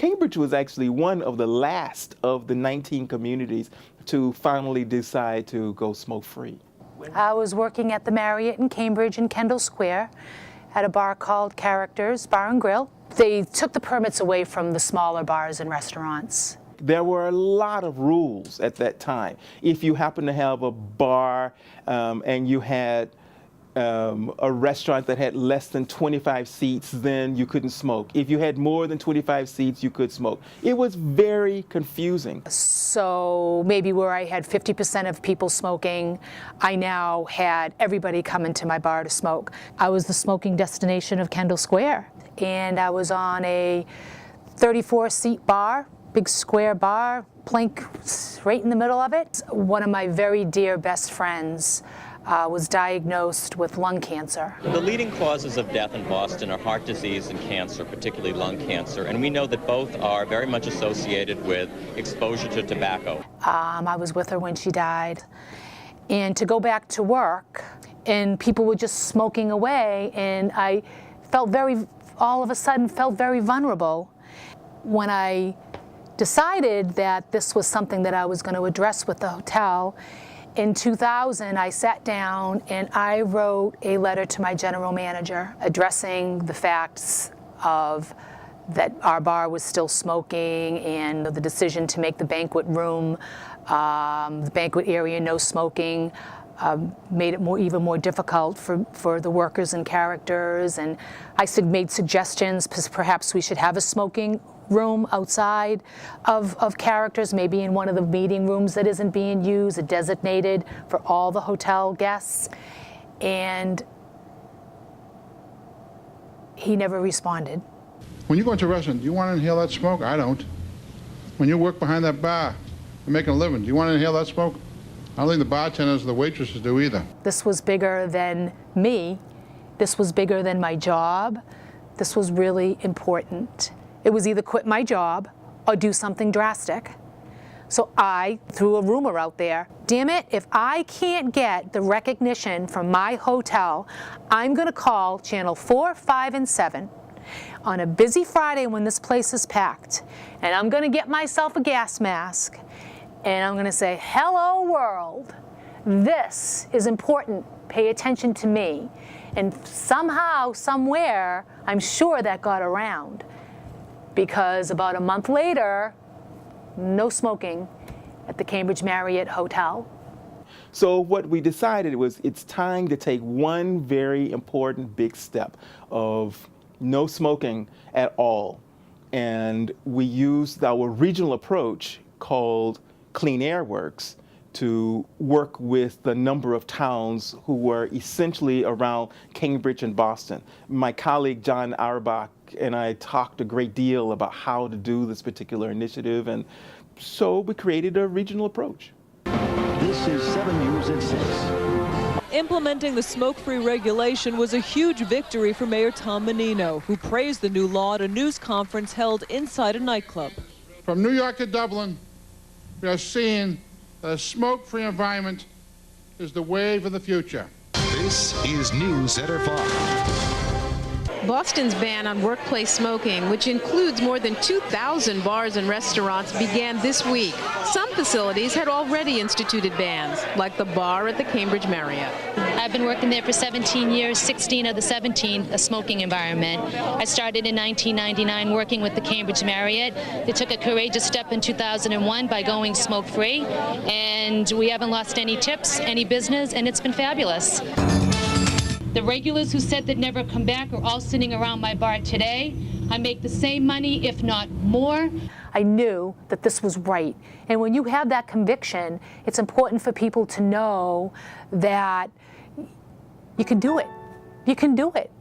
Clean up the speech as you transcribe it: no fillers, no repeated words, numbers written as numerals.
Cambridge was actually one of the last of the 19 communities to finally decide to go smoke-free. I was working at the Marriott in Cambridge in Kendall Square at a bar called Characters Bar and Grill. They took the permits away from the smaller bars and restaurants. There were a lot of rules at that time. If you happen to have a bar and you had a restaurant that had less than 25 seats, then you couldn't smoke. If you had more than 25 seats, you could smoke. It was very confusing. So maybe where I had 50% of people smoking, I now had everybody come into my bar to smoke. I was the smoking destination of Kendall Square, and I was on a 34-seat bar, big square bar, plank right in the middle of it. One of my very dear best friends was diagnosed with lung cancer. The leading causes of death in Boston are heart disease and cancer, particularly lung cancer, and we know that both are very much associated with exposure to tobacco. I was with her when she died, and to go back to work, and people were just smoking away, and I felt all of a sudden felt very vulnerable. When I decided that this was something that I was going to address with the hotel, in 2000, I sat down and I wrote a letter to my general manager addressing the facts of that our bar was still smoking and the decision to make the banquet room, the banquet area, no smoking, made it even more difficult for the workers and Characters. And I made suggestions, perhaps we should have a smoking room outside of Characters, maybe in one of the meeting rooms that isn't being used, designated for all the hotel guests. And he never responded. When you go into a restaurant, do you want to inhale that smoke? I don't. When you work behind that bar, you're making a living, do you want to inhale that smoke? I don't think the bartenders or the waitresses do either. This was bigger than me. This was bigger than my job. This was really important. It was either quit my job or do something drastic. So I threw a rumor out there. Damn it, if I can't get the recognition from my hotel, I'm gonna call channel 4, 5, and 7 on a busy Friday when this place is packed. And I'm gonna get myself a gas mask and I'm gonna say, hello world, this is important, pay attention to me. And somehow, somewhere, I'm sure that got around. Because about a month later, no smoking at the Cambridge Marriott Hotel. So what we decided was it's time to take one very important big step of no smoking at all. And we used our regional approach called Clean Air Works to work with the number of towns who were essentially around Cambridge and Boston. My colleague John Auerbach and I talked a great deal about how to do this particular initiative, and so we created a regional approach. This is 7 News at 6. Implementing the smoke-free regulation was a huge victory for Mayor Tom Menino, who praised the new law at a news conference held inside a nightclub. From New York to Dublin, we are seeing that a smoke-free environment is the wave of the future. This is News Center 5. Boston's ban on workplace smoking, which includes more than 2,000 bars and restaurants, began this week. Some facilities had already instituted bans, like the bar at the Cambridge Marriott. I've been working there for 17 years, 16 of the 17 a smoking environment. I started in 1999 working with the Cambridge Marriott. They took a courageous step in 2001 by going smoke-free, and we haven't lost any tips, any business, and it's been fabulous. The regulars who said they'd never come back are all sitting around my bar today. I make the same money, if not more. I knew that this was right. And when you have that conviction, it's important for people to know that you can do it. You can do it.